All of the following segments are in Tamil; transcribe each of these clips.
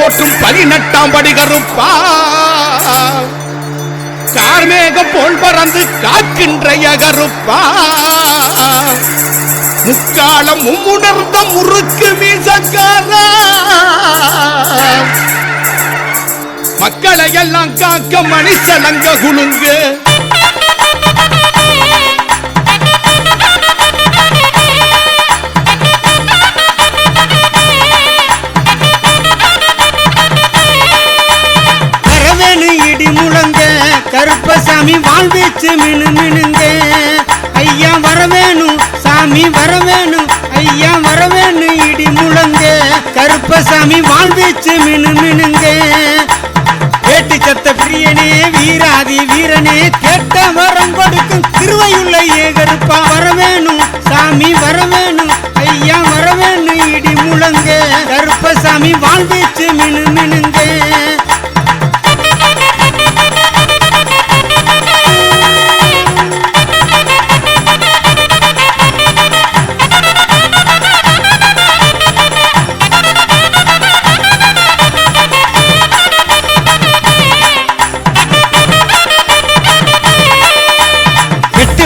போற்றும் 18ஆம் படி கருப்பா கார்மேகம் போல் பறந்து காக்கின்ற கருப்பா முக்காலம் மும்முணர்ந்த முறுக்கு மீசக்காரா மக்களை எல்லாம் காக்க மணிச்சலங்க குலுங்கு கருப்பசாமி வாழ்வீச்சு மினு மினுங்க ஐயா வரவேணும் சாமி வரவேணும் ஐயா வரவேணும் இடி முழங்க கருப்பசாமி வாழ்வீச்சு மினு மினுங்க கேட்டு சத்த பிரியனே வீராதி வீரனே கேட்ட வரம் கொடுக்கும் திருவையுள்ள கருப்பா வரவேணும் சாமி வரவேணும் ஐயா வரவேணும் இடி முழங்க கருப்பசாமி வாழ்வீச்சு மினு மினுங்க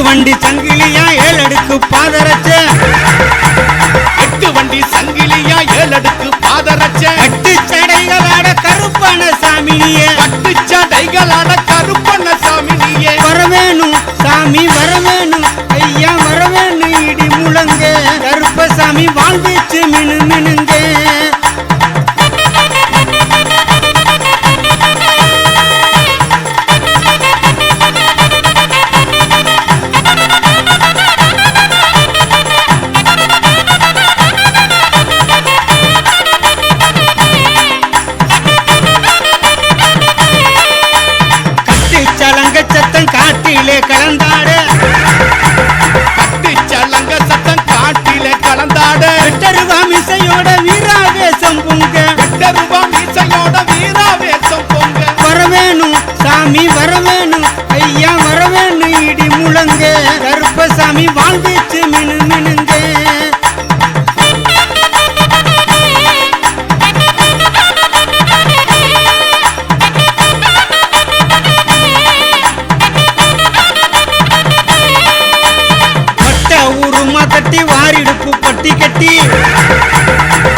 வண்டி சங்கிலியா 7 அடுக்கு பாதரச்ச 8 வண்டி சங்கிலியா 7 அடுக்கு பாதரச்ச கட்டு சடைகளாட கருப்பன சாமினியே கட்டு சடைகளாட கருப்பன சாமினியே வரவேணும் சாமி வரவேணும் ஐயா வரவேணும் இடி முழங்க கருப்பசாமி வாழ்வீச்சு மினு மினுங்க காட்டிலே கலந்தாட கட்டு சலங்க சத்தம் காட்டிலே கலந்தாட வெட்டருவா மிசையோட வீராவேசம் பொங்க வெட்டருவா மிசையோட வீராவேசம் பொங்க வரவேணும் சாமி வரவேணும் ஐயா வரவேணும் இடி முழங்க கருப்பசாமி வாழ்வீச்சு மினு மினுங்க தட்டி வாரிடுப்பு பட்டி கட்டி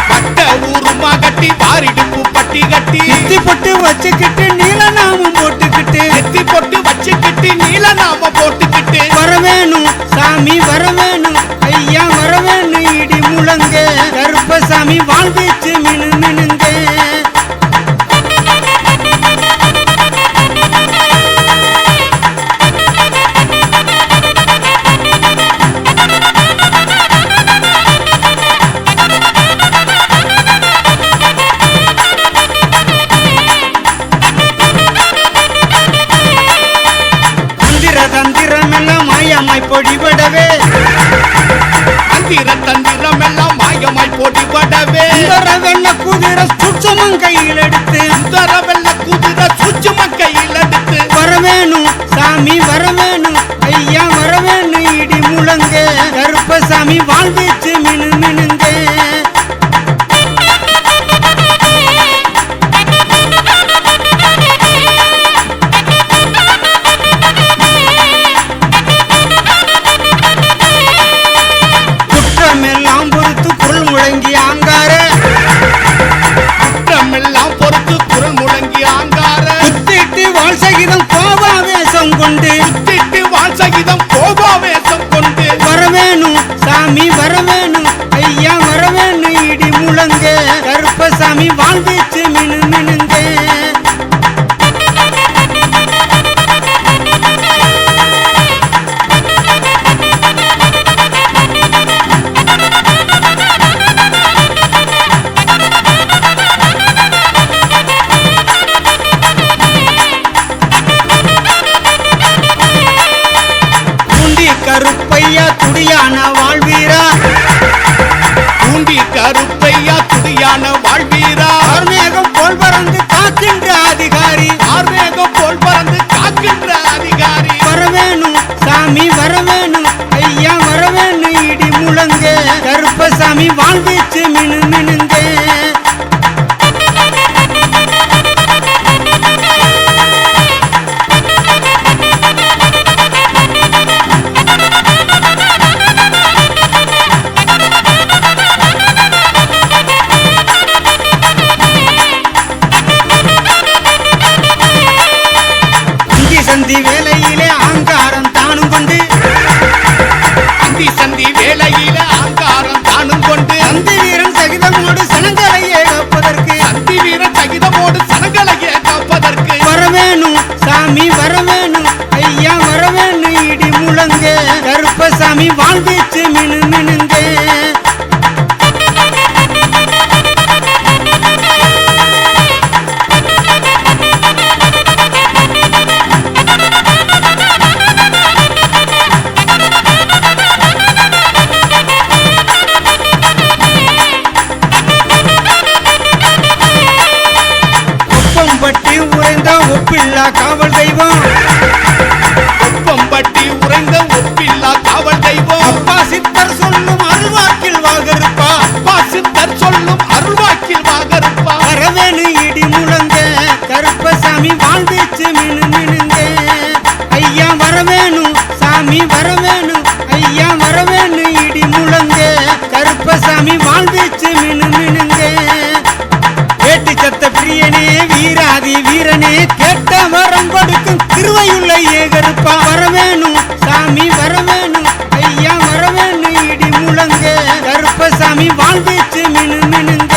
பட்ட ஊருமா கட்டி வாரிடுப்பு பட்டி கட்டி எத்தி பொட்டு வச்சுக்கிட்டு நீல நாமம் போட்டுக்கிட்டு எத்தி பொட்டு வச்சுக்கிட்டு நீல நாம போட்டுக்கிட்டு வரவேணும் சாமி வரவேணும் ஐயா வரவேணும் இடி முழங்க கருப்பசாமி வாழ்வீச்சு மினு மினுங்க தந்திரமெல்லாம் மாயமாய் பொடிபடவே தந்திரம் எல்லாம் மாயமாய் பொடிபடவே வெள்ள குதிரை சுச்சமம் கையில் எடுத்து வெள்ள குதிரை சுச்சமம் கையில் எடுத்து வரவேணும் சாமி வரவேணும் ஐயா வரவேணும் இடி முழங்க கருப்பசாமி வாழ்வீச்சு மினு மினுங்க வரவேணும் சாமி வரவேணும் ஐயா வரவேணும் இடி முழங்க கருப்பசாமி வாழ்வீச்சு மினு மினுங்க கருப்பையா துடியான வாழ்வீரா பூண்டி கருப்பையா துடியான வாழ்வீரா ஆர்மேகம் போல் பறந்து காக்கின்ற அதிகாரி ஆர்மேகம் போல் பறந்து காக்கின்ற அதிகாரி வரவேணும் சாமி வரவேணும் ஐயா வரவேணும் இடி முழங்க கருப்பசாமி வாழ்வீச்சு மினு மினுங்க மினுங்க கருப்பசாமி வாழ்ந்துச்சு மினு மினுங்க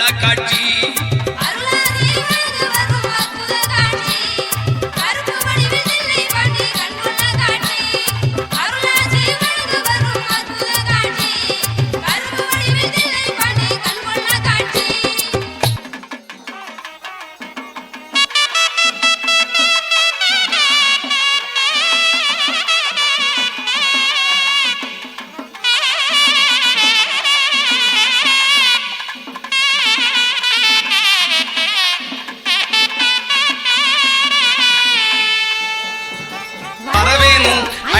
கண்கொள்ளா காட்சி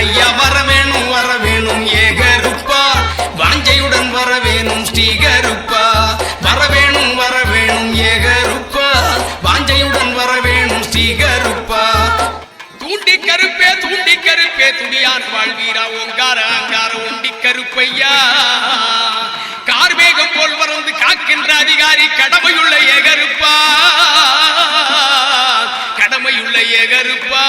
ஐயா வரவேணும் வரவேணும் ஏகருப்பா வாஞ்சையுடன் வரவேணும் ஸ்ரீகருப்பா வரவேணும் வரவேணும் ஏகருப்பா வாஞ்சையுடன் வரவேணும் ஸ்ரீகருப்பா தூண்டி கருப்பே துடியான் வாழ்வீரா ஓங்கார அங்கார உண்டி கருப்பையா கார்மேகம் போல் பறந்து காக்கின்ற அதிகாரி கடமையுள்ள ஏகருப்பா கடமையுள்ள ஏகருப்பா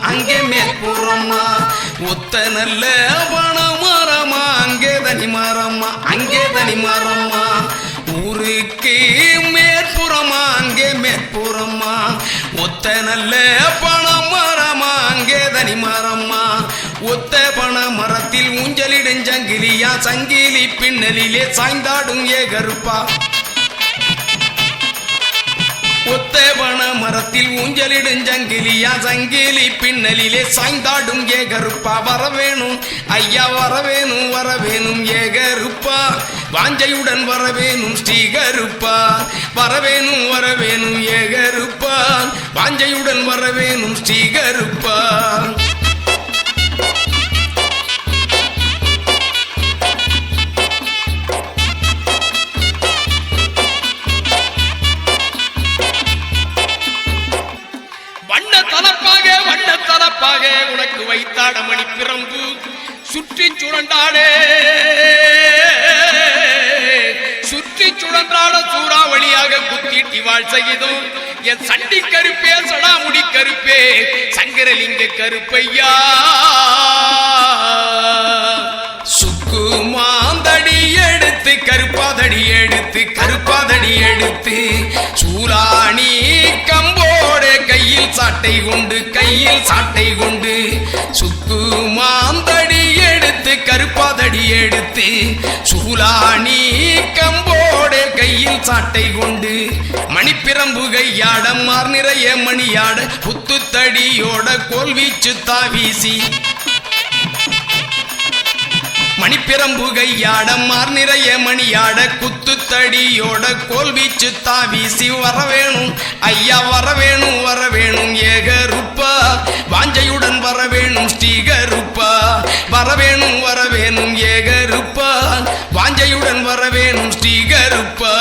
அங்கே மேற்புறமா ஒத்த நல்ல பணமரமா அங்கே தனி மரமா ஊருக்கு மேற்புறமா அங்கே மேற்புறமா ஒத்த நல்ல பணமரமா அங்கே தனி மரமா ஒத்த பண மரத்தில் ஊஞ்சலிடுஞ்சங்கிலியா சங்கிலி பின்னலிலே சாய்ந்தாடும் ஏகருப்பா ஒத்த பண மரத்தில் ஊஞ்சலிடுஞ்சங்கிலியா சங்கிலி பின்னலிலே சாய்ந்தாடும் ஏகருப்பா வரவேணும் ஐயா வரவேணும் வரவேணும் ஏகருப்பா வாஞ்சையுடன் வரவேணும் ஸ்ரீகருப்பா வரவேணும் வரவேணும் ஏகருப்பா வாஞ்சையுடன் வரவேணும் ஸ்ரீகருப்பா தலப்பாக உனக்கு வைத்தாட மணி பிரம்பு சுற்றி சுழன்றாட சூறாவளியாக குத்திட்டி வாழ் செய்தும் என் சண்டி கருப்பே சடாமுடி கருப்பே சங்கரலிங்க கருப்பையா சுக்கு மாந்தடி எடுத்து கருப்பாதடி எடுத்து சூலாணி கம்போடு கையில் சாட்டை கொண்டு சுக்கு மாந்தடி எடுத்து கருப்பாதடி எடுத்து சூலாணி கம்போடு கையில் சாட்டை கொண்டு மணிப்பிரம்பு கையாட மார் நிறைய மணியாட புத்து தடியோட கோல்வீச்சு தாவீசி மணிப்பிரம்பு கையாட மார் நிறைய மணியாட குத்து தடியோட கோல்வீச்சு தாவீசி வரவேணும் ஐயா வரவேணும் வரவேணும் ஏகருப்பா வாஞ்சையுடன் வரவேணும் ஸ்ரீகருப்பா வரவேணும் வரவேணும் ஏகருப்பா வாஞ்சையுடன் வரவேணும் ஸ்ரீகருப்பா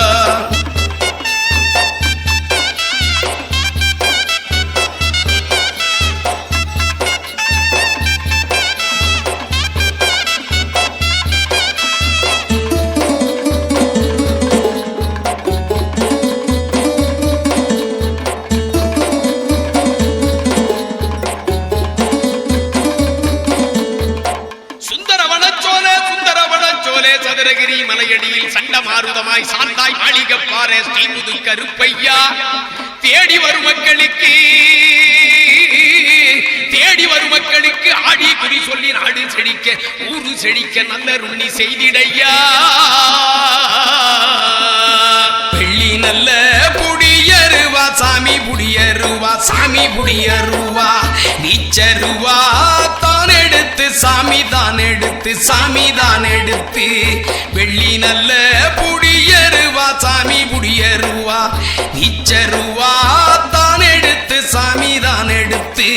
சதுரகிரி மலையடியில் சண்ட மாருதமாய் சாந்தாய் மாளிகப்பாறை ஸ்ரீமுது கருப்பையா தேடி வரும் மக்களுக்கு ஆடி குறி சொல்லி நாடு செழிக்க ஊரு செழிக்க நல்ல ருணி செய்திடையா வெள்ளி நல்ல புடியருவா சாமி புடியருவா நீச்சருவா சாமி தான் எடுத்து வெள்ளி நல்ல புடியருவா சாமி புடியருவா நீச்சருவா தான் எடுத்து சாமி தான் எடுத்து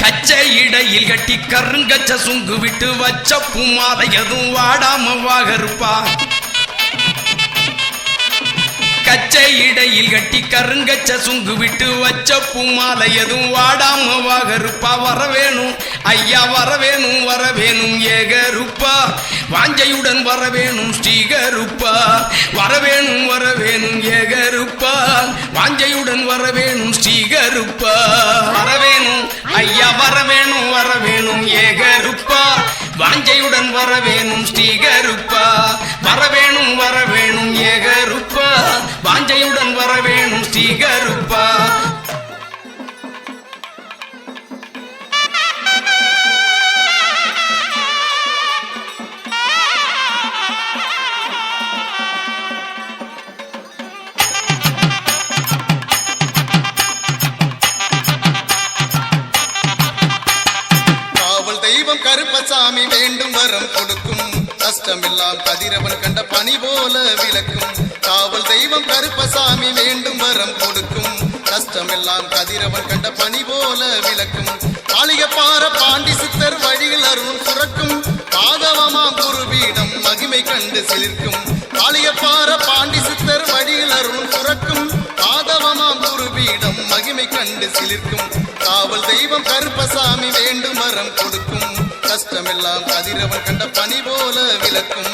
கச்சை இடையில் கட்டி கருங்கச்ச சுங்கு விட்டு வச்ச பூமாலை எதுவும் வாடாம வாகருப்பா கச்சை இடையில் கட்டி கருங்கச்ச சுங்கு விட்டு வச்ச பூமாலை எதுவும் வாடாம வாகருப்பா வரவேணும் ஐயா வரவேணும் வரவேணும் ஏகருப்பா வாஞ்சையுடன் வரவேணும் ஸ்ரீகருப்பா வரவேணும் வரவேணும் ஏகருப்பா வாஞ்சையுடன் வரவேணும் ஸ்ரீகருப்பா வரவேணும் ஐயா வரவேணும் வரவேணும் ஏகருப்பா வரவேணும் ஸ்ரீகருப்பா, வரவேணும் ஏகருப்பா, வாஞ்சையுடன் வரவேணும் ஸ்ரீகருப்பா. கருப்பசாமி வேண்டும் வரம் கொடுக்கும், கஷ்டமெல்லாம் கதிரவன் கண்ட பனி போல விளக்கும். காவல் தெய்வம் கருப்பசாமி வேண்டும் வரம் கொடுக்கும், கஷ்டமெல்லாம் கதிரவன் கண்ட பனி போல விளக்கும். காளியப்பார பாண்டி சித்தர் வழியில் அருள் சுரக்கும், பாதவமாம் குருபீடம் மகிமை கண்டு சிலிர்க்கும். காளியப்பார பாண்டி சித்தர் வழியில் அருள் சுரக்கும், பாதவமாம் குருபீடம் மகிமை கண்டு சிலிர்க்கும். காவல் தெய்வம் கருப்பசாமி வேண்டும் வரம் கொடுக்கும், கஷ்டமெல்லாம் கதிரவன் கண்ட பனி போல விளக்கும்.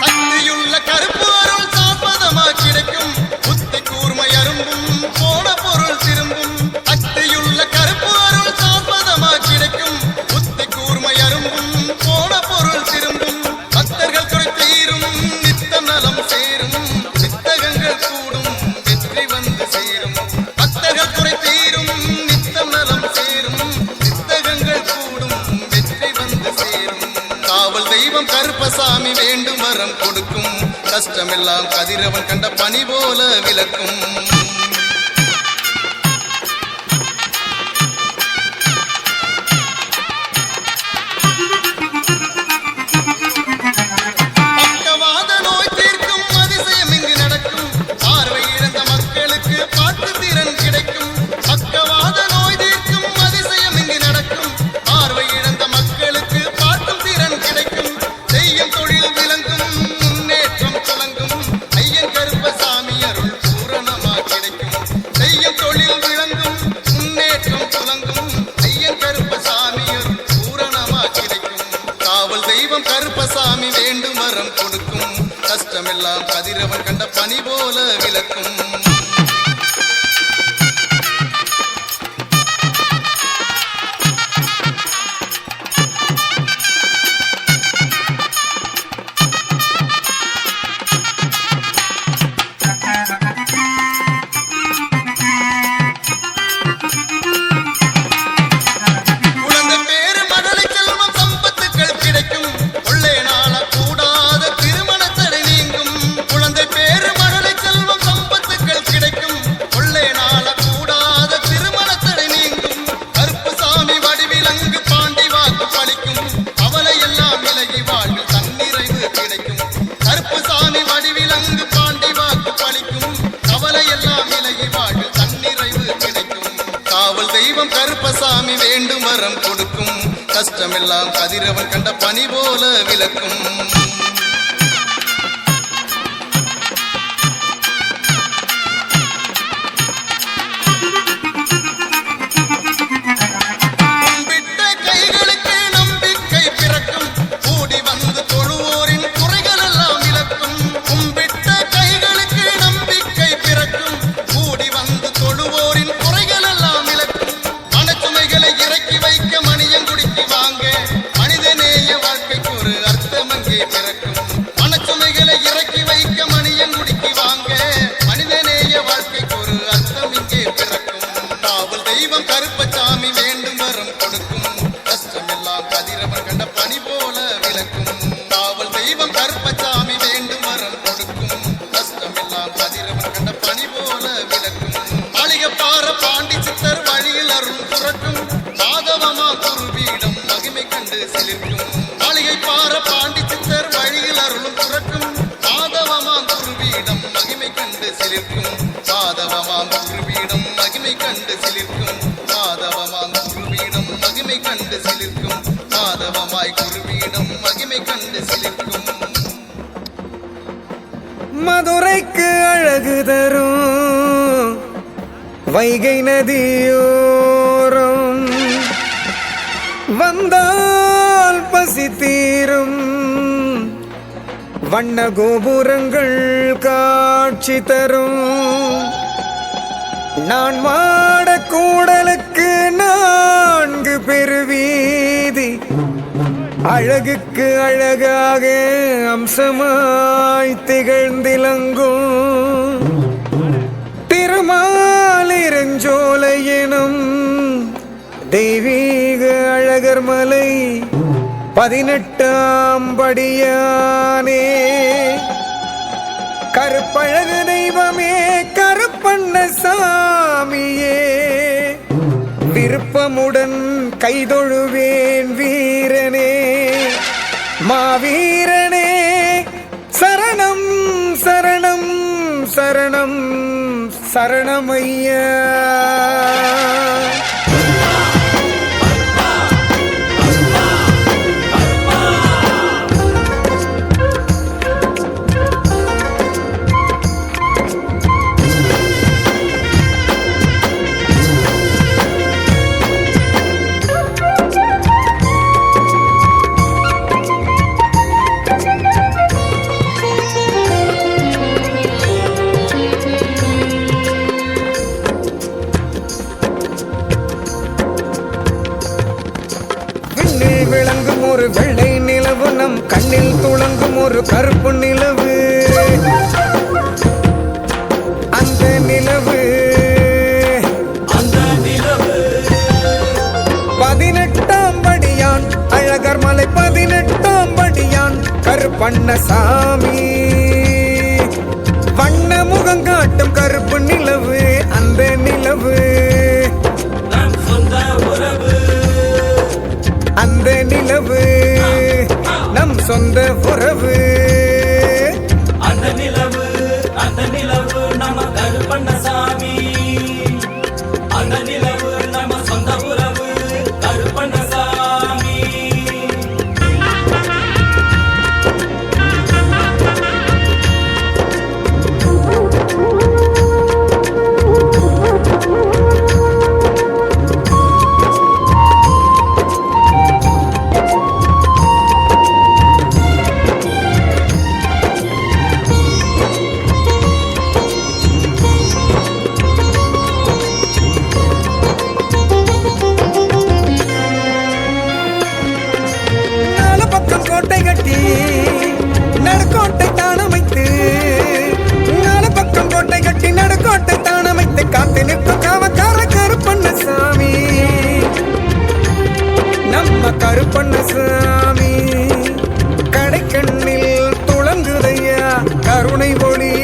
சக்தியுள்ள கருப்பு அருள் சாப்பதமா கிடைக்கும், புத்தி கூர்மை அரும்பும் போன பொருள் திரும்பும். சக்தியுள்ள கருப்பு அருள் சாப்பதமா கிடைக்கும், புத்தி கூர்மை அரும்பும் போன பொருள் திரும்பும். பக்தர்கள் குறை தீரும் நித்தம் நலம் சேரும், சித்தகங்கள் கூடும் வெற்றி வந்து சேரும். பக்தர்கள் குறை தீரும் நித்தம் நலம் சேரும், சித்தகங்கள் கூடும் வெற்றி வந்து சேரும். காவல் தெய்வம் கருப்பசாமி வேண்டும் வரம் கொடுக்கும், கஷ்டமெல்லாம் கதிரவன் கண்ட பனி போல விளக்கும். பக்கவாத நோய் தீர்க்கும் அதிசயம் இங்கு நடக்கும், பார்வை இழந்த மக்களுக்கு பாட்டு திறன் கிடைக்கும். பக்கவாத நோய் தீர்க்கும் அதிசயம் இங்கு நடக்கும், பார்வை இழந்த மக்களுக்கு பாட்டும் திறன் கிடைக்கும். செய்யும் தொழில் விளங்கும் முன்னேற்றம் துலங்கும், ஐயன் கருப்பசாமி அருள் பூரணமா கிடைக்கும். செய்யும் தொழில் விளங்கும் முன்னேற்றம் துலங்கும், ஐயன் கருப்பசாமி அருள் பூரணமா கிடைக்கும். காவல் தெய்வம் கருப்பசாமி வேண்டும் வரம் கொடுக்கும், கஷ்டமெல்லாம் கதிரவன் கண்ட பனி போல விளக்கும். குழந்தை பேரு மகளை செல்வம் சம்பத்துக்கள் கிடைக்கும், கொள்ளை நாள கூடாத திருமண தடை நீங்கும். குழந்தை பேரு மகளை செல்வம் சம்பத்துக்கள் கிடைக்கும், கொள்ளை நாள கூடாத திருமண தடை நீங்கும். கருப்புசாமி வடிவிலங்கு பாண்டி வாக்கு பலிக்கும், அவளை எல்லாம் விலகி வாழ்வில் தன்னிறைவு கிடைக்கும். கருப்புசாமி வடிவிலங்கு பாண்டி வாக்கு பலிக்கும், அவளை எல்லாம் விலகி வாழ்வில் தன்னிறைவு கிடைக்கும். காவல் தெய்வம் கருப்பசாமி வேண்டும் வரம் கொடுக்கும், கஷ்டமெல்லாம் கதிரவன் கண்ட பனி போல விளக்கும். கும்பிட்ட கைகளுக்கு நம்பிக்கை பிறக்கும், கூடி வந்து தொழுவோரின் குறைகள் எல்லாம் விளக்கும். கும்பிட்ட கைகளுக்கு நம்பிக்கை பிறக்கும், கூடி வந்து தொழுவோரின் குறைகள் எல்லாம் விளக்கும். மனச்சுமைகளை இறக்கி வைக்க மணியங்குடிக்கு வாங்க, மனிதநேய வாழ்க்கைக்கு ஒரு அர்த்தம் அங்கே பிறக்கும். மனச்சுமைகளை இறக்கி வைக்க மணியங்குடிக்கு வாங்க, மனிதநேய வாழ்க்கைக்கு ஒரு அர்த்தம் இங்கே பிறக்கும். காவல் தெய்வம் கருப்பசாமி வேண்டும் வரம் கொடுக்கும், கஷ்டமெல்லாம் கதிரவன் கண்ட பனி போல விளக்கும். காவல் தெய்வம் கருப்பசாமி வேண்டும் வரம் கொடுக்கும், கஷ்டமெல்லாம் கதிரவன் கண்ட பனி போல விளக்கும். அழிகப்பார பாண்டி சித்தர் வழியில் அருள் சுரக்கும், பாதவமா குருபீடம் மகிமை கண்டு சிலிர்க்கும். அழிகைப்பார பாண்டி சித்தர் வழியில் அருளும் சுரக்கும், பாதவமாம் குருபீடம் மகிமை கண்டு சிலிர்க்கும். பாதவமாம் குருபீடம் மகிமை கண்டு சிலிர்க்கும், பாதவமாம் குருபீடம் மகிமை கண்டு சிலிர்க்கும். பாதவமாய் குருபீடம் மகிமை கண்டு சிலிர்க்கும். மதுரைக்கு அழகு தரும் வைகை நதியோரம் வந்தால் பசி தீரும், வண்ண கோபுரங்கள் காட்சி தரும். நான் மாட கூடலுக்கு 4 பெருவீதி, அழகுக்கு அழகாக அம்சமாய் திகழ்ந்திலங்கும். திருமாலிருஞ்சோலை எனும் தெய்வீக அழகர் மலை 18ஆம் படியானே. கருப்பழகு தெய்வமே கருப்பண்ண சாமியே, விருப்பமுடன் கைதொழுவேன் வீரனே. மாவீரனே சரணம் சரணம் சரணம் சரணமையா. விளங்கும் ஒரு வெள்ளை நிலவு, நம் கண்ணில் துளங்கும் ஒரு கருப்பு நிலவு. அந்த நிலவு 18ஆம் படியான், அழகர் மலை 18ஆம் படியான் கருப்பண்ணசாமி. வண்ண முகம் காட்டும் கருப்பு நிலவு, அந்த நிலவு அந்த நிலவு நம் சொந்த உறவு. அந்த நிலவு நம்ம கருப்பண்ணசாமி, அந்த நிலவு நம்ம சொந்த உறவு கருப்பண்ணசாமி. கோட்டை கட்டி நடுக்கோட்டை தானமைத்து, 4 பக்கம் கோட்டை கட்டி நடுக்கோட்டை தானமைத்து காத்து நிற்கும் காவக்கார கருப்பண்ணசாமி, நம்ம கருப்பண்ணசாமி. கடைக்கண்ணில் துளங்குதையா கருணை ஒளி,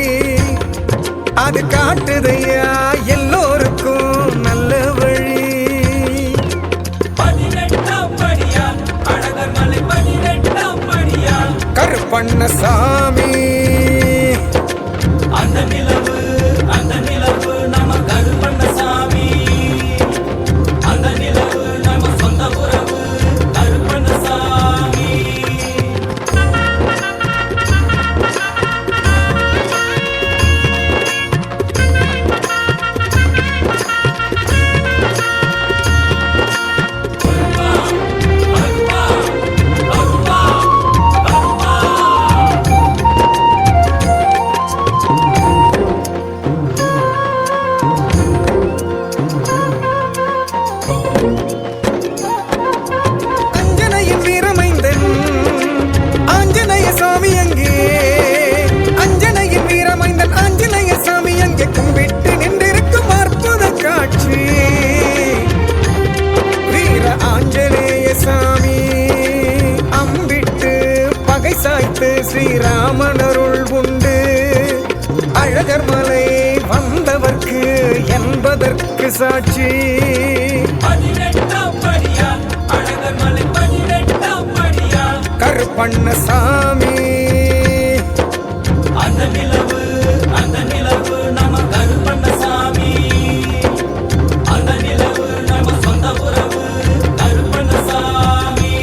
அது காட்டுதையா எல்லோருக்கும் நல்ல வழி. 18ஆம் படியான் அழகர் மலை 18ஆம் படியான் கருப்பண்ணசாமி. அந்த நிலவு நம்ம கருப்பண்ணசாமி, அந்த நிலவு நம்ம சொந்த உறவு கருப்பண்ணசாமி. அஞ்சனையின் வீரமைந்தன் ஆஞ்சநேய சாமி அங்கே, அஞ்சனையின் வீரமைந்தன் ஆஞ்சநேய சாமி அங்கே கும்பிட்டு நின்றிருக்கும் அற்புத காட்சி. வீர ஆஞ்சநேய சாமி அம்பிட்டு பகை சாய்த்து ஸ்ரீராமன் அருள் உண்டு. அழகர் மலை வந்தவர்க்கு என்பதற்கு சாட்சி. 18ஆம் படியான் அழகர் மலை 18ஆம் படியான் கருப்பண்ணசாமி. அந்த நிலவு நம்ம கருப்பண்ணசாமி, அந்த நிலவு நம்ம சொந்த உறவு கருப்பண்ணசாமி.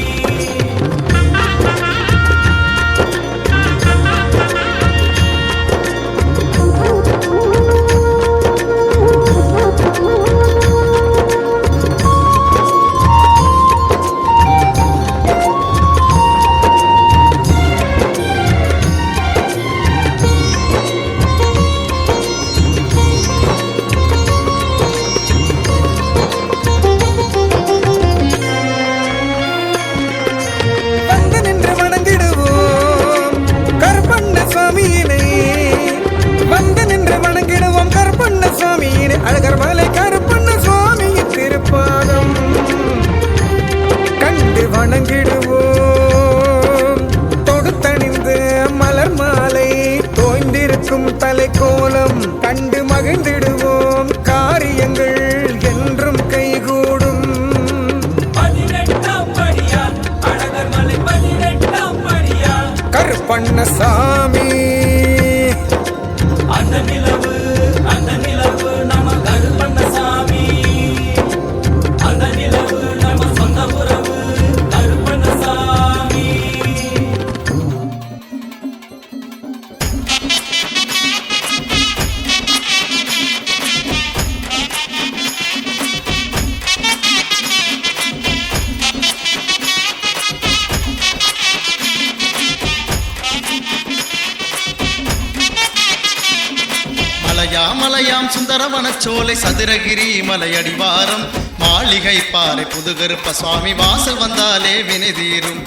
மலையாம் சுந்தரவனச்சோலை சதுரகிரி மலையடிவாரம் மாளிகை பாறை புதுகருப்ப சுவாமி வாசல் வந்தாலே வினை தீரும்.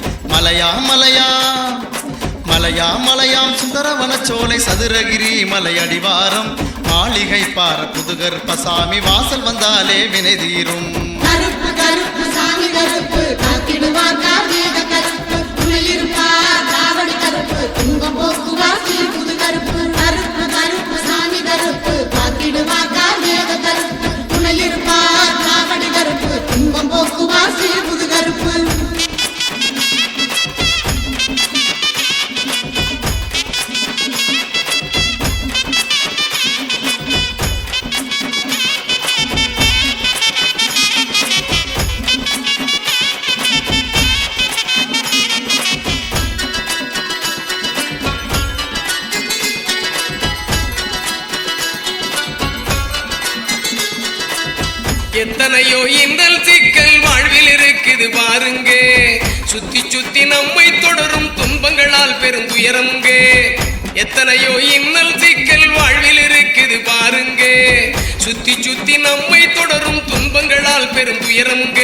மலையாம் சுந்தரவனச்சோலை சதுரகிரி மலையடிவாரம் மாளிகை பாறை புதுகருப்ப சாமி வாசல் வந்தாலே வினை தீரும். கருப்பு கருப்பு சாமி கருப்பு காத்திடுவார் கார்மேக கருப்பு துணையிருப்பார் காவடி கருப்பு துன்பம் போக்குவார் புது கருப்பு. கருப்பு கருப்பு சாமி கருப்பு காத்திடுவார் கார்மேக கருப்பு துணையிருப்பார் காவடி கருப்பு துன்பம் போக்குவார் புது கருப்பு. எத்தனையோ இன்னல் சிக்கல் வாழ்வில் இருக்குது பாருங்க, சுத்தி சுத்தி நம்மை தொடரும் துன்பங்களால் பெருந்துயரங்க. எத்தனையோ இன்னல் சிக்கல் வாழ்வில் இருக்குது பாருங்க, சுத்தி சுத்தி நம்மை தொடரும் துன்பங்களால் பெருந்துயரங்க.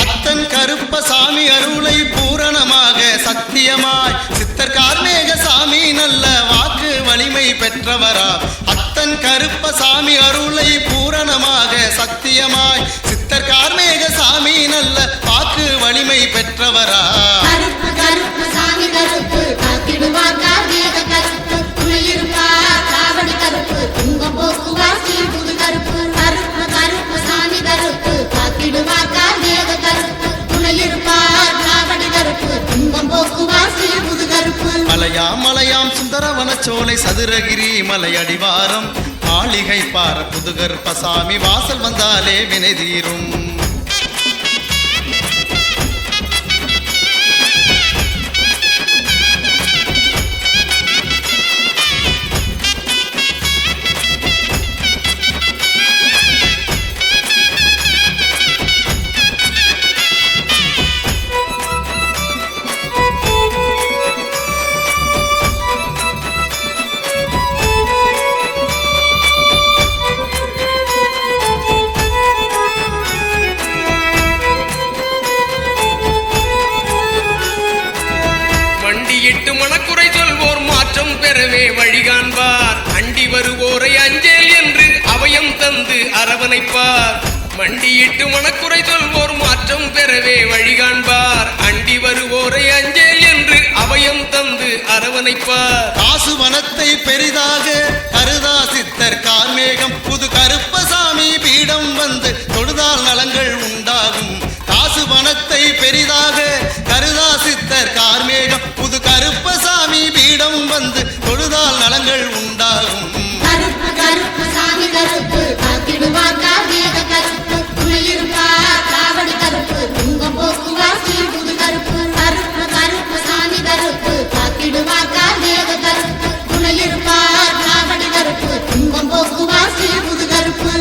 அத்தன் கருப்ப சாமி அருளை பூரணமாக சத்தியமாய் சித்தர் கார்மேக சாமி நல்ல வாக்கு வலிமை பெற்றவரா. அத்தன் கருப்ப சாமி அருளை பூரணமாக சத்தியமாய் சித்தர் கார்மேக சாமி நல்ல வாக்கு வலிமை பெற்றவரா. கருப்பு கருப்பு சாமி கருப்பு காத்திடுவார் கார்மேக கருப்பு துணையிருப்பார் காவடி கருப்பு துன்பம் போக்குவார் புது கருப்பு. கருப்பு கருப்பு சாமி கருப்பு காத்திடுவார் கார்மேக கருப்பு துணையிருப்பார் காவடி கருப்பு துன்பம் போக்குவார் புது கருப்பு. மலையாம் சுந்தரவனச்சோலை சதுரகிரி மலையடிவாரம் மாளிகை பாறை புதுகருப்ப சாமி வாசல் வந்தாலே வினை தீரும். மண்டியிட்டு மனக்குறை சொல்வோர் மாற்றம் பெறவே வழிகாண்பார், அண்டி வருவோரை அஞ்சேல் என்று அபயம் தந்து அரவணைப்பார். மண்டியிட்டு மனக்குறை சொல்வோர் மாற்றம் பெறவே வழிகாண்பார், அண்டி வருவோரை அஞ்சேல் என்று அபயம் தந்து அரவணைப்பார். காசுவனத்தை பெரிதாக கருதா சித்தர் கார்மேகம் புது கருப்பசாமி பீடம் வந்து தொழுதால் நலங்கள் உண்டாகும். காசுவனத்தை பெரிதாக கருதா சித்தர் கார்மேகம் புது கருப்பசாமி பீடம் வந்து தொழுதால் நலங்கள் உண்டாகும். கருப்பு கருப்பு சாமி கருப்பு காத்திடுவார் கார்மேக கருப்பு துணையிருப்பார் காவடி கருப்பு துன்பம் போக்குவார் புது கருப்பு. கருப்பு கருப்பு சாமி கருப்பு காத்திடுவார் கார்மேக கருப்பு துணையிருப்பார் காவடி கருப்பு துன்பம் போக்குவார் புது கருப்பு.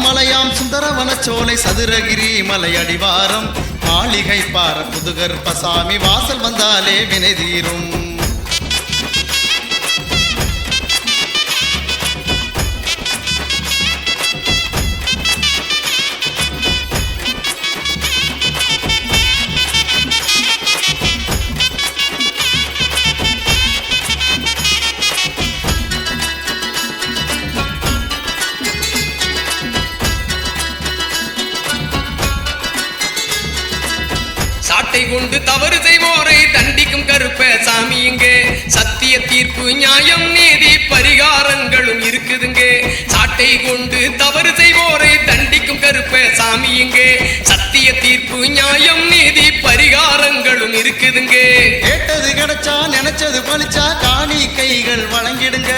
மலையாம் சுந்தரவனச்சோலை சதுரகிரி மலையடிவாரம் மாளிகை பாறை புதுகருப்ப சாமி வாசல் வந்தாலே வினை தீரும். சாட்டை கொண்டு தவறு செய்வோரை தண்டிக்கும் கருப்ப சாமி இங்கே, சத்திய தீர்ப்பு நியாயம் நீதி பரிகாரங்களும் இருக்குதுங்க. சாட்டை கொண்டு தவறு செய்வோரை தண்டிக்கும் கருப்ப சாமி இங்கே, சத்திய தீர்ப்பு நியாயம் நீதி பரிகாரங்களும் இருக்குதுங்க. கேட்டது கிடைச்சா நினைச்சது பலிச்சா காணிக்கைகள் வழங்கிடுங்க.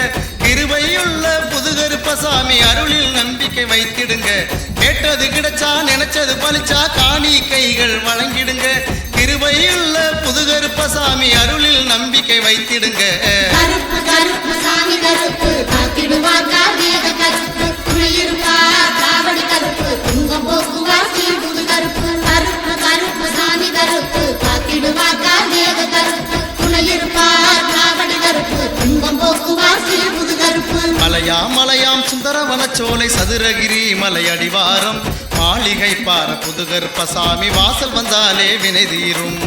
கிருபையுள்ள புதுகருப்பசாமி அருளில் நம்பிக்கை வைத்திடுங்க. கேட்டது கிடைச்சா நினைச்சது பலிச்சா காணிக்கைகள் வழங்கிடுங்க. கிருபையுள்ள புதுகருப்பசாமி அருளில் நம்பிக்கை வைத்திடுங்க. கருப்பு கருப்பு சாமி கருப்பு காத்திடுவார் கார்மேக கருப்பு துணையிருப்பார் காவடி கருப்பு துன்பம் போக்குவார் புது கருப்பு. கருப்பு கருப்பு சாமி கருப்பு காத்திடுவார் கார்மேக கருப்பு துணையிருப்பார் காவடி கருப்பு துன்பம் போக்குவார் புது கருப்பு. மலையாம் சுந்தரவனச்சோலை சதுரகிரி மலை அடிவாரம் மாளிகை பார புதுகருப்பசாமி வாசல் வந்தாலே வினை தீரும்.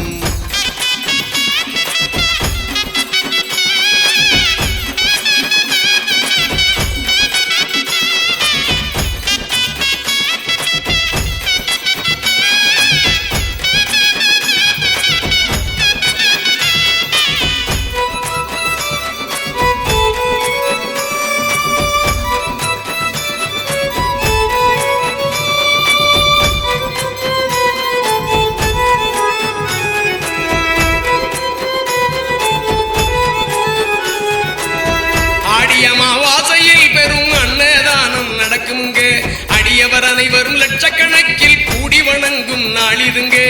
அடியவர் அனைவரும் லட்சக்கணக்கில் கூடி வணங்கும் நாளிதுங்கே.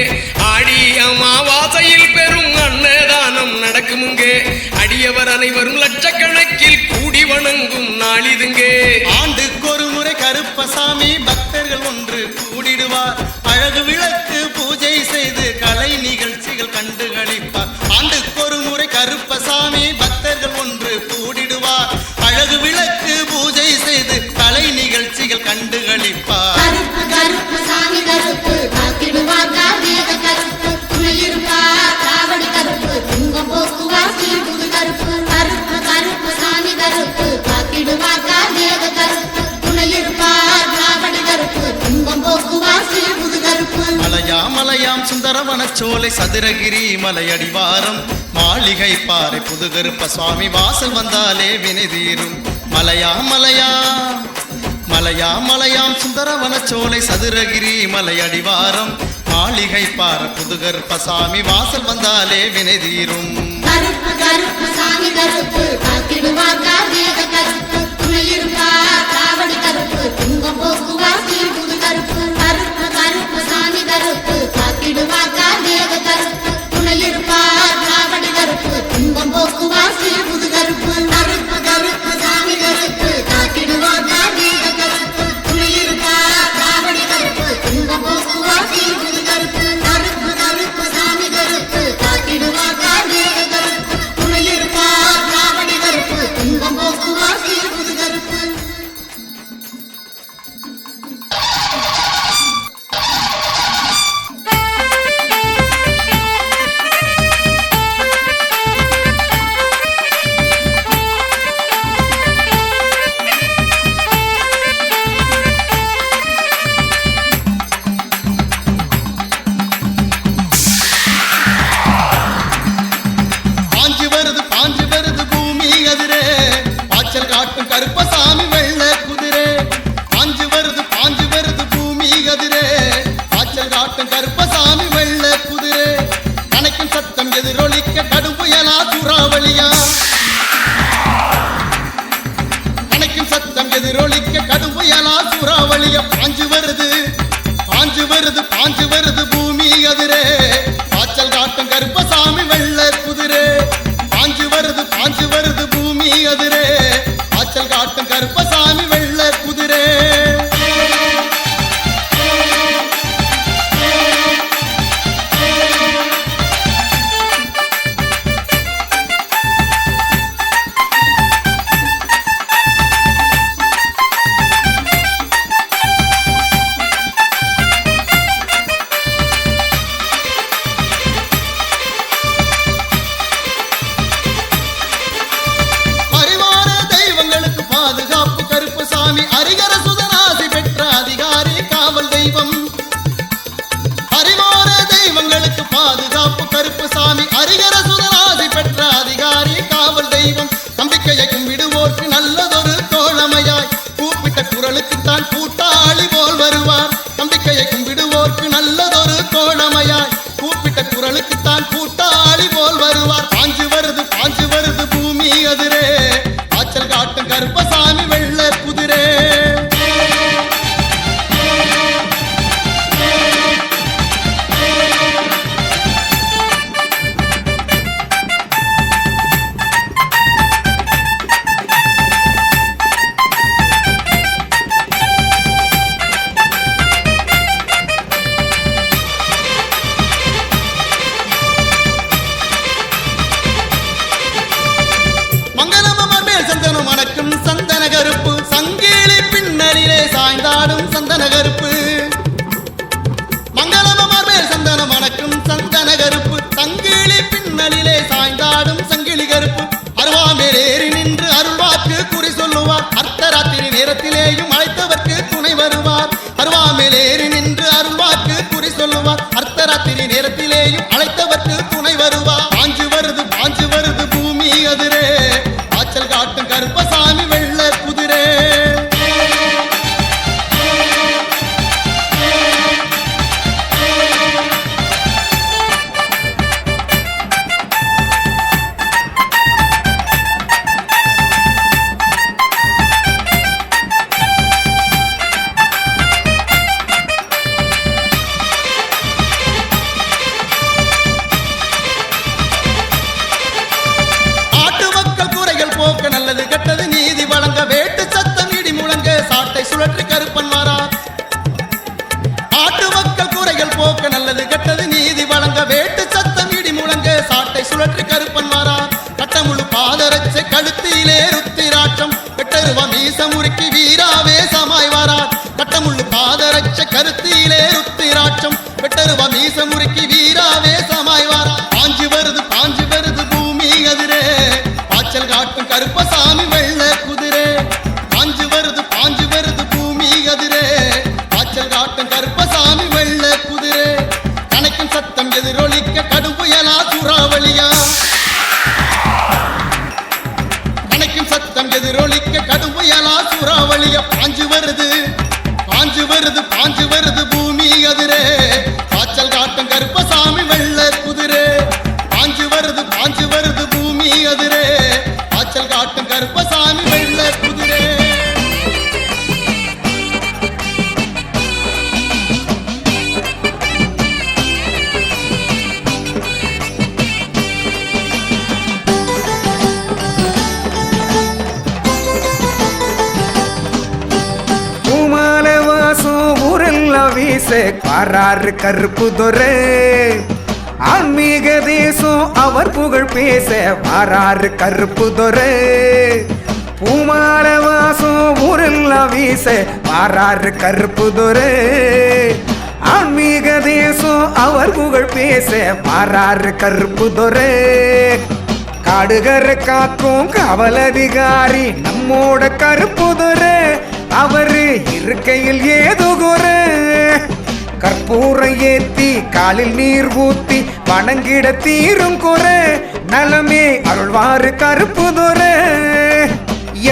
ஆடி அமாவாசையில் பெரும் அன்னதானம் நடக்குமுங்கே. அடியவர் அனைவரும் லட்சக்கணக்கில் கூடி வணங்கும் நாளிதுங்கே. ஆண்டுக்கொரு முறை கருப்பசாமி பக்தர்கள் ஒன்று கூடிடுவார். அழகு விளக்கு பூஜை செய்து கலை நிகழ்ச்சிகள் கண்டுகளிப்பார். ஆண்டுக்கொரு முறை கருப்பசாமி பக்தர்கள் ஒன்று கூடிடுவார். அழகு விளக்கு பூஜை செய்து கலை நிகழ்ச்சிகள் கண்டுகளிப்பார். கருப்பு கருப்பு சாமி கருப்பு காத்திடுவார் கார்மேக கருப்பு துணையிருப்பார் காவடி கருப்பு துங்கம் போக்குவார் சீர்புது கருப்பு. கருப்பு கருப்பு சாமி கருப்பு காத்திடுவார் கார்மேக கருப்பு துணையிருப்பார் காவடி கருப்பு துங்கம் போக்குவார் சீர்புது கருப்பு. மலையாம் சுந்தரவனச்சோலை சதுரகிரி மலை அடிவாரம் மாளிகை பாறை புதுகருப்ப சுவாமி வாசல் வந்தாலே வினை தீரும். மலையாம் சுந்தரவனச்சோலை சதுரகிரி மலை அடிவாரம் மாளிகை பாறை புதுகருப்ப சாமி வாசல் வந்தாலே வினை தீரும். கருப்பு கருப்பு சாமி கருப்பு காத்திடுவார் கார்மேக கருப்பு துணையிருப்பார் காவடி கருப்பு துங்கம் போக்குவார் சீர்புது கருப்பு. கருப்பு கருப்பு சாமி கருப்பு காத்திடுவார் கார்மேக கருப்பு துணையிருப்பார் காவடி கருப்பு துங்கம் போக்குவார் சீர்புது கருப்பு. கருப்பு கருப்பு சாமி கருப்பு காத்திடுவார் கார்மேக கருப்பு துணையிருப்பார் காவடி கருப்பு துங்கம் போக்குவார் சீர்புது கருப்பு. கருப்பு கருப்பு சாமி கருப்பு காத்திடுவார் கார்மேக கருப்பு துணையிருப்பார் காவடி கருப்பு துங்கம் போக்குவார் சீர்புது கருப்பு. பாஞ்சு வருது பூமி எதிரே பாய்ச்சல் காட்டும் கருப்பசாமி வெள்ள குதிரே. பாஞ்சு வருது பூமி எதிரே பாய்ச்சல் காட்டும் கருப்பசாமி வெள்ள குதிரே. கணக்கின் சத்தம் எதிரொலிக்க கடும் புயலா சூறாவளியா. கணக்கின் சத்தம் எதிரொலிக்க கடும் புயலா சூறாவளியா. பாஞ்சு வருது பூமி எதிரே பாய்ச்சல் காட்டும் கருப்பசாமி வெள்ள குதிரே. பாஞ்சு வருது பூமி எதிரே பாய்ச்சல் காட்டும் கருப்பசாமி வெள்ள குதிரே. சாய்ந்த சந்தன கருப்பு மங்களமமார் மேல் சந்தனம் மணக்கும் சந்தன கருப்பு சங்கிலி பின்னலிலே சாய்ந்தாடும் சங்கிலி கருப்பு அருவாமேல் ஏறி நின்று அருள்வாக்கு குறி சொல்லுவார் அர்த்தராத்திரி நேரத்திலேயும் அழைத்தவர்க்கு துணை வருவார் அருவாமேல் ஏறி நின்று அருள்வாக்கு குறி சொல்லுவார் அர்த்தராத்திரி நேரத்திலேயும் அழைத்தவர்க்கு துணை வருவார் பாஞ்சு வருது பூமி அதிரே ஆச்சல் காட்டும் கருப்பசாமி வெள்ள குதிரே நல்லது கெட்டது நீதி வழங்க வேட்டு சத்தம் இடி முழங்க சாட்டை சுழற்றி கருப்பன் வாரா ஆட்டு மக்கள் குறைகள் போக்க நல்லது கெட்டது நீதி வழங்க வேட்டு சத்தம் இடி முழங்க சாட்டை சுழற்றி கருப்பன் வாரா கட்டமுழு பாதரச்சை கழுத்திலே ருத்திராட்சம் கெட்டருவா மீச முறுக்கி வீராவே சமாய் வாரா கட்டமுழு பாதரச்சை கருத்திலே ருத்திராட்சம் கெட்டருவா மீச முறுக்கி வீராவே சமாய் வாரா பாஞ்சு வருது பூமி அதிரே பாச்சல் காட்டும் கருப்பசாமி வெள்ள குதிரே பாஞ்சு வருது பூமி அதிரே பாச்சல் காட்டும் கருப்பசாமி வெள்ள குதிரே கணக்கும் சத்தம் எதிரொலிக்க கடும் புயலா சூறாவளியா கணக்கும் சத்தம் எதிரொலிக்க கடும் புயலா சூறாவளியா பாஞ்சு வருது பூமி அதிரே பாச்சல் காட்டும் கருப்பசாமி வெள்ள குதிரே பாஞ்சு வருது பூமி அதிரே ஆச்சல் காட்டும் கருப்பசாமி வெள்ள குதிரே பூமால வாசம் ஊரெல்லாம் வீச பாராறு கருப்பு துரை ஆன்மீக தேசம் அவர் புகழ் பேச வாராறு கருப்பு துரை பூமால வாசம் ஊரெல்லாம் வீச வாராறு கருப்பு துரை ஆன்மீக தேசம் அவர் புகழ் பேச வாராறு கருப்பு துரை காடுகர காக்கும் காவல் அதிகாரி நம்மோட கருப்பு துரை அவரு இருக்கையில் ஏதோ குறை கற்பூரம் ஏத்தி காலில் நீர் ஊத்தி வணங்கிட தீரும் குறை நலமே அருள்வாரு கருப்பு துரை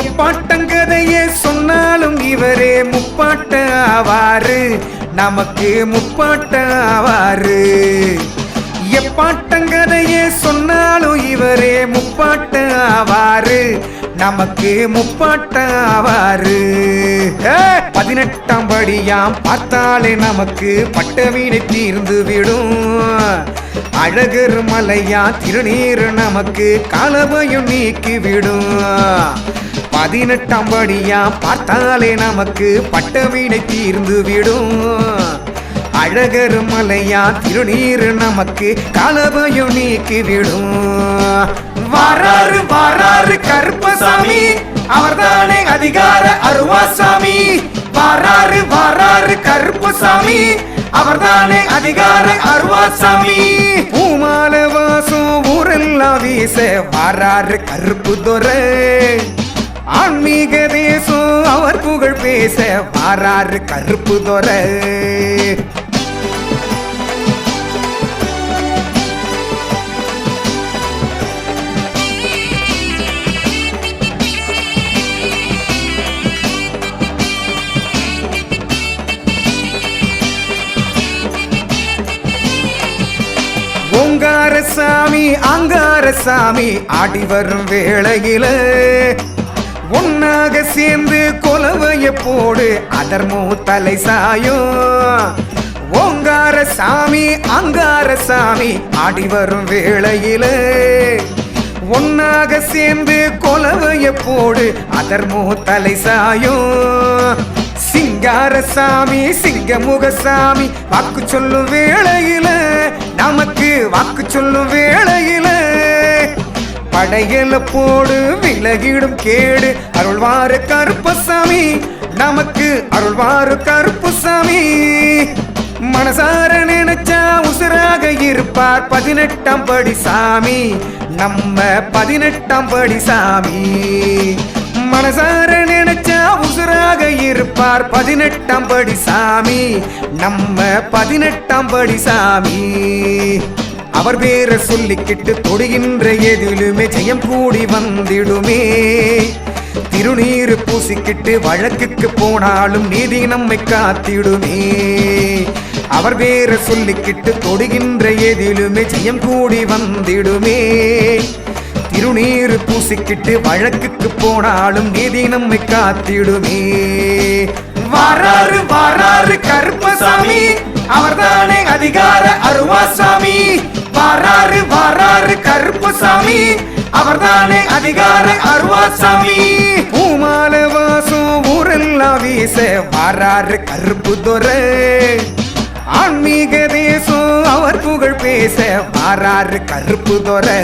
எப்பாட்டங்கதையே சொன்னாலும் இவரே முப்பாட்ட ஆவாரு நமக்கு முப்பாட்ட ஆவாரு எப்பாட்டங்கதையே சொன்னாலும் இவரே முப்பாட்ட ஆவாரு நமக்கு முப்பாட்ட ஆவாரு 18ஆம் படியாம் பார்த்தாலே நமக்கு பட்டவீனை தீர்ந்து விடும் அழகர் மலையா திருநீர் நமக்கு காலபயம் நீக்கி விடும் 18ஆம் படியாம் பார்த்தாலே நமக்கு பட்டவீனை தீர்ந்து விடும் அழகர் மலையா திருநீர் நமக்கு காலபயம் நீக்கி விடும் வாராரு கருப்பசாமி அவர்தானே அதிகார அருவாசாமி வாராரு கருப்பசாமி அவர்தானே அதிகார அருவாசாமி பூமால வாசம் ஊரெல்லாம் வீச வாராரு கருப்பு துரை ஆன்மீக தேசம் அவர் புகழ் பேச வாராரு கருப்பு துரை ஓங்காரசாமி அங்காரசாமி ஆடி வரும் வேளையில ஒன்னாக சேர்ந்து கொலவைய போடு அதர்மோ தலை சாயும் ஓங்காரசாமி அங்காரசாமி ஆடி வரும் வேளையில ஒன்னாக சேர்ந்து கொலவைய போடு அதர்மோ தலை சாயும் சிங்காரசாமி சிங்கமுகசாமி வாக்கு சொல்லும் வேளையில நமக்கு வாக்கு சொல்லும் வேளையில படையல போடு விலகிடும் கேடு அருள்வாரு கருப்பசாமி நமக்கு அருள்வாரு கருப்பசாமி மனசார நினைச்சா உசுராக இருப்பார் 18ஆம் படி சாமி நம்ம 18ஆம் படி சாமி மனசார நினைச்சா உசுராக இருப்பார் 18ஆம் படி சாமி நம்ம 18ஆம் படி சாமி அவர் பேரை சொல்லிக்கிட்டு தொடுகின்ற எதிலுமே ஜெயம் கூடி வந்திடுமே திருநீரு பூசிக்கிட்டு வழக்குக்கு போனாலும் நீதி நம்மை காத்திடுமே அவர் பேரை சொல்லிக்கிட்டு தொடுகின்ற எதிலுமே ஜெயம் கூடி வந்திடுமே திருநீரு பூசிக்கிட்டு வழக்குக்கு போனாலும் நீதி நம்மை காத்திடுமே வாராரு வாராரு கருப்பசாமி அவர்தானே அதிகார அருவாசாமி வாராரு வாராரு கருப்பசாமி அவர்தானே அதிகார அருவாசாமி பூமால வாசம் ஊரெல்லாம் வீச வாராரு கருப்பு துரை ஆன்மீக தேசம் அவர் புகழ் பேச வாராரு கருப்பு துரை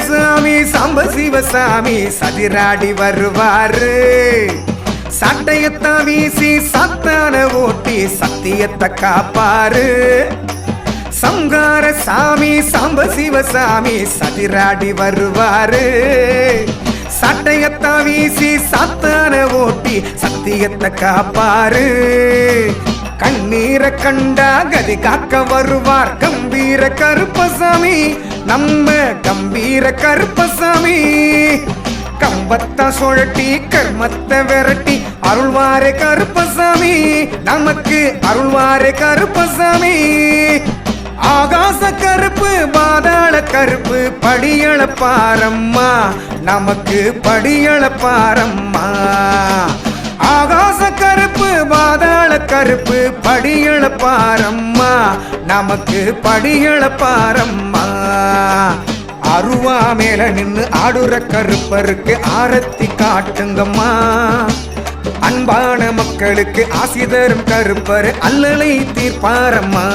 சாமி சாம்ப சிவசாமி சதிராடி வருவாரு சட்டையத்த வீசி சத்தான ஓட்டி சத்தியத்தை காப்பாரு சங்கார சாமி சாம்ப சிவசாமி சதிராடி வருவாரு சட்டையத்த வீசி சத்தான ஓட்டி சத்தியத்தை காப்பாரு கண்ணீரை கண்டா கதி காக்க வருவார் கம்பீர கருப்பசாமி நம்ம கம்பீர கருப்பசாமி கம்பத்த சுழட்டி கர்மத்தை விரட்டி அருள்வாரே கருப்பசாமி நமக்கு அருள்வாரே கருப்பசாமி ஆகாச கருப்பு பாதாள கருப்பு படியள பாரம்மா நமக்கு படியள பாரம்மா ஆகாச கருப்பு பாதாள கருப்பு படியள பாரம்மா நமக்கு படியள பாரம்மா அருவா மேல நின்னு ஆடுற கருப்பருக்கு ஆரத்தி காட்டுங்கம்மா அன்பான மக்களுக்கு ஆசி தரும் கருப்பர் அல்லலை தீர்ப்பாரம்மா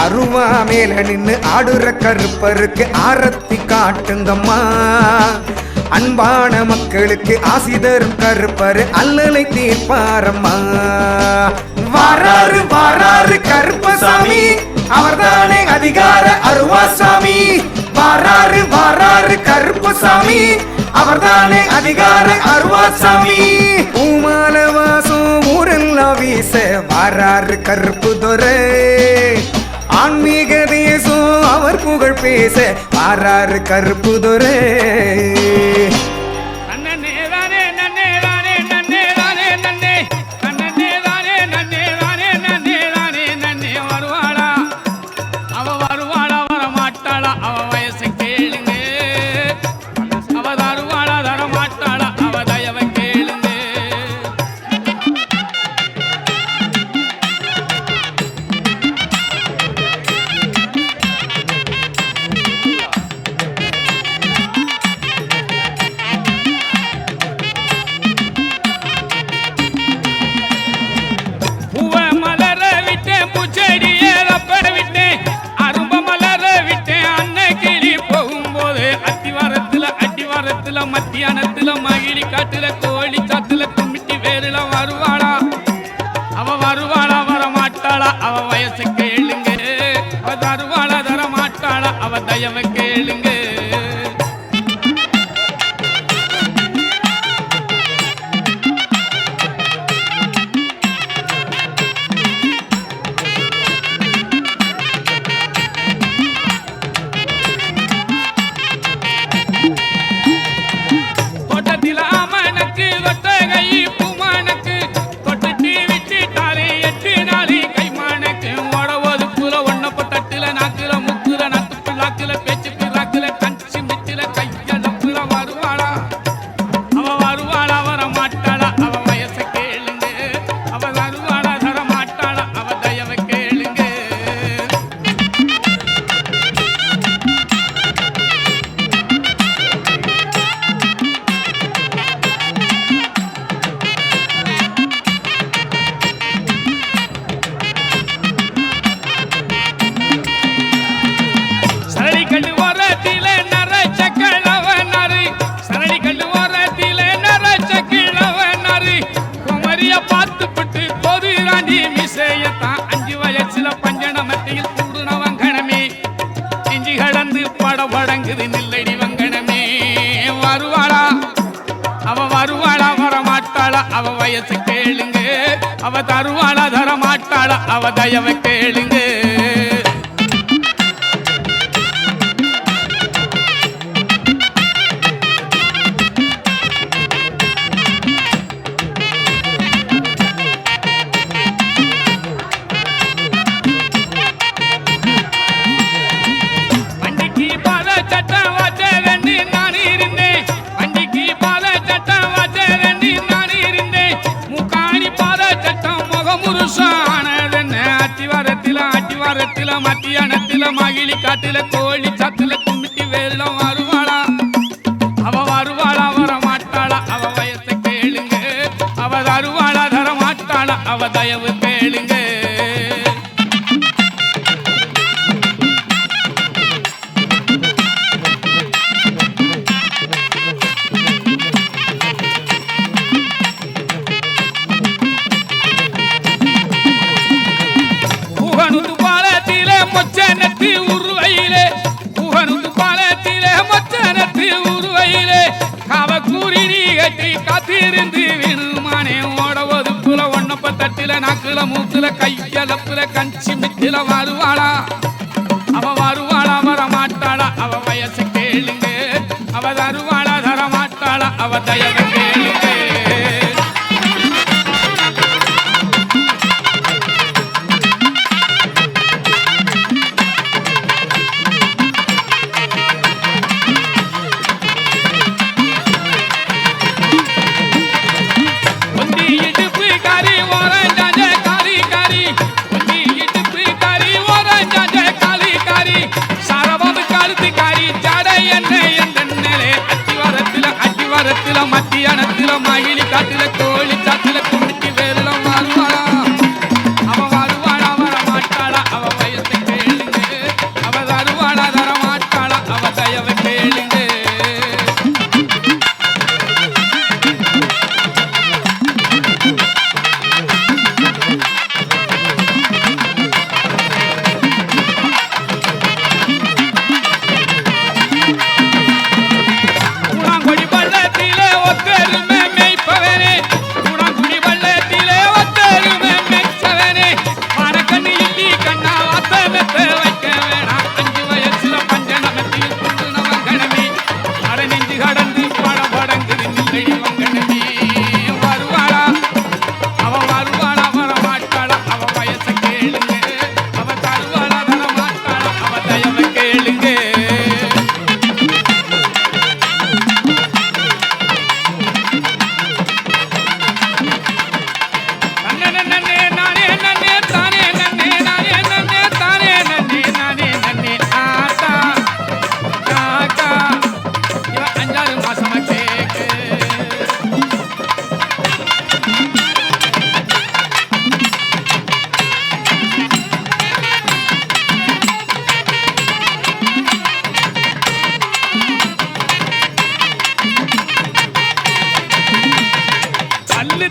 அருவா மேல நின்னு ஆடுற கருப்பருக்கு ஆரத்தி காட்டுங்கம்மா அன்பான மக்களுக்கு ஆசி தரும் கருப்பர் அல்லலை தீர்ப்பாரம்மா வாராரு வாராரு கருப்பசாமி அவர்தானே அதிகார அருவாசாமி வாராரு வாராரு கருப்பசாமி அவர்தானே அதிகார அருவாசாமி பூமால வாசம் ஊரெல்லாம் வீச வாராரு கருப்பு துரை ஆன்மீக தேசம் அவர் புகழ் பேச வாராரு கருப்பு துரை மத்தியானத்துல மகிழி காட்டுல கோழி சாத்துல கும்பிட்டி வேறுல வருவாளா அவ வருவாளா வர மாட்டாளா அவ வயசு கேளுங்க அவ தருவாளா தர மாட்டாளா அவ தயவை கேளுங்க பேச்சுக்கு அவ வயசு கேளுங்க அவ தருவாளா தர மாட்டாளா அவ தயவை கேளுங்க மத்தியானத்தில மகிழி காட்டுல கோழி சத்துல கும்பிட்டு வெள்ளம் வருவாளா அவ வருவாளா வர மாட்டாளா அவ வயசை கேளுங்க அவ தருவாளா தர மாட்டாளா அவ தயவு கேளுங்க உருவையிலே புகனுந்து பாலத்திலே மொச்சனத்து உருவையிலே கவக்கூறி நீ கட்டி காத்திருந்து விருமானே ஓடவது புல ஒன்னப்ப தட்டில நாக்குல மூக்குல கையலப்புல கஞ்சி மித்தில வருவாளா அவ வருவாளா வர மாட்டாளா அவ வயசு கேளுங்க அவ தருவாளா தர மாட்டாளா அவ தயவு கேளுங்க மத்தியானத்தில மகிழி காட்டுல கோழி சாத்துல கும்பிட்டு வெள்ளம் வருவாளா அவ வருவாளா வர மாட்டாளா அவ வயசை கேளுங்க அவ தருவாளா தர மாட்டாளா அவ தயவை கேளுங்க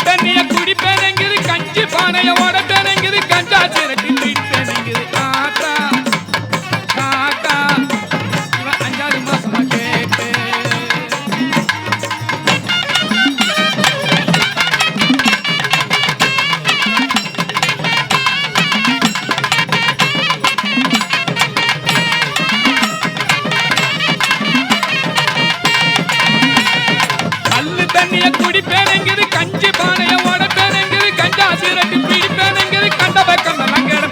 தண்ணிய குடிப்பேனங்கிது கஞ்சி பானைய ஓடப்பேனங்கிது கஞ்சா சிரட்டி பிடிப்பேனங்கிது ஆத்தா ஆத்தா இவன் 5 மாசமா கேட்டு கல்லு தண்ணிய குடிப்பேனங்கிது கஞ்சி பானைய ஓடப்பேனங்கிது கஞ்சா சிரட்டி பிடிப்பேனங்கிது கண்ட பக்கம் நங்கட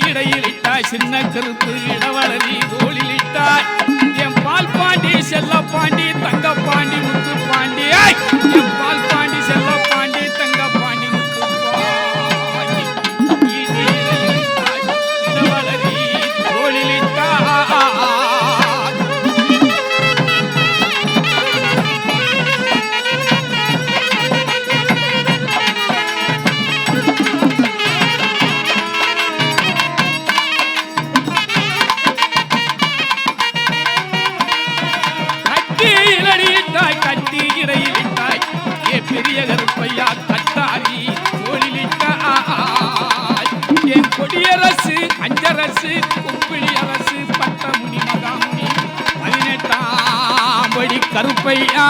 இடையிலிட்டாய் சின்ன கருப்பு இடவளரி தோளிலிட்டாய் என் பால் பாண்டி செல்ல பாண்டி தங்க பாண்டி முத்து பாண்டி என் பால் பாண்டி செல்ல பாண்டி தங்க பாண்டி முத்து பாண்டி இடையிலிட்டாய் இடவளரி தோளிலிட்டாய் கட்டி இடையிலிட்டாய் பெரிய கருப்பையா கட்டாரி தோளிலிட்டாய் என் கொடியரசு அஞ்சரசு உப்பிளி அரசு பட்டமுனி மகாமுனி 18ஆம் படி கருப்பையா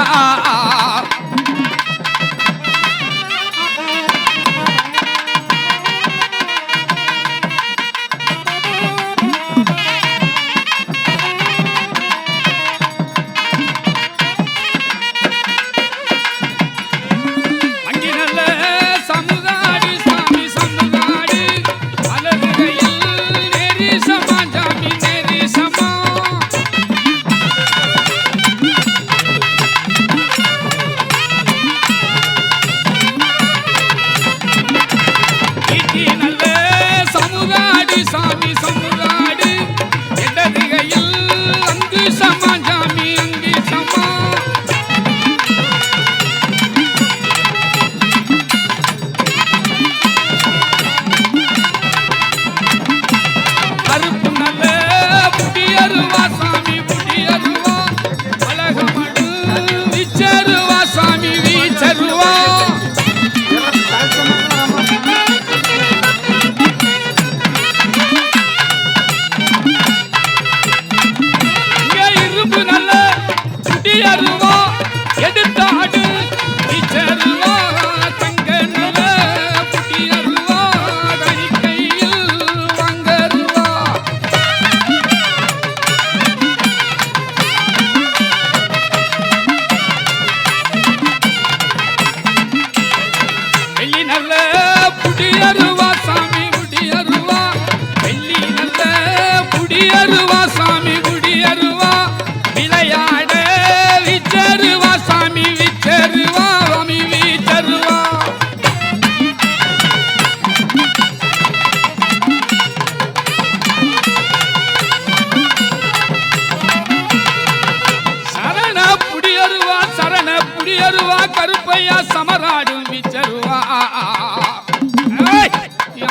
கருப்பையா சமராடும் விச்சருவா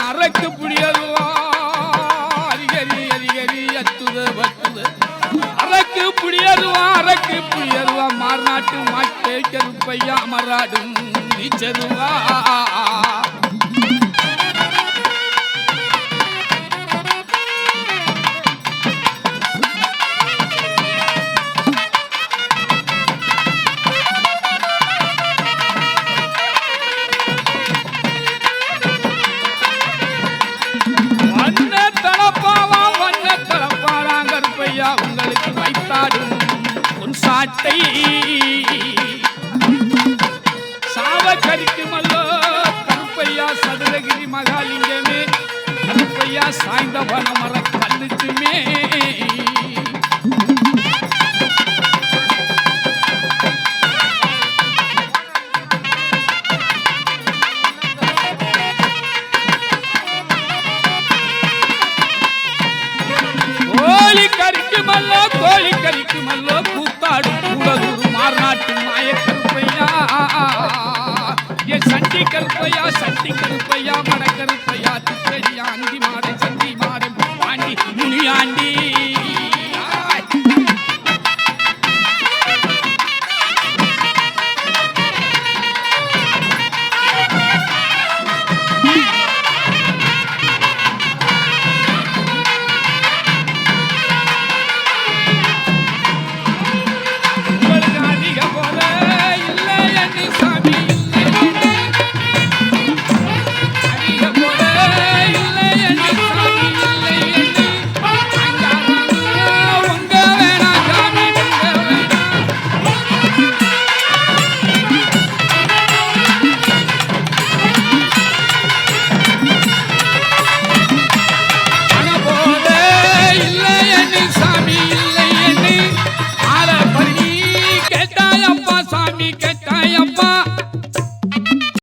அரக்கு புடியருவா அதிகரி அதிகரி அத்துத பத்துத அரக்கு புடியருவா மார்நாட்டு மாட்டே கருப்பையா அமராடும் விச்சருவா உங்களுக்கு வைத்தாடும் உன் சாட்டை சாவ கரிக்குமல்லோ கருப்பையா சதுரகிரி மகாலிங்கமே கருப்பையா சாய்ந்த வனமர கல்லுக்குமே கோழி கறிக்குமல்லோ கூத்தாடும் கூடதூர் மார்நாட்டு மாய கருப்பையா என் சண்டி கருப்பையா மட கருப்பையா திப்படியா அந்தி மாட சந்தி மாட பாண்டி முனியாண்டி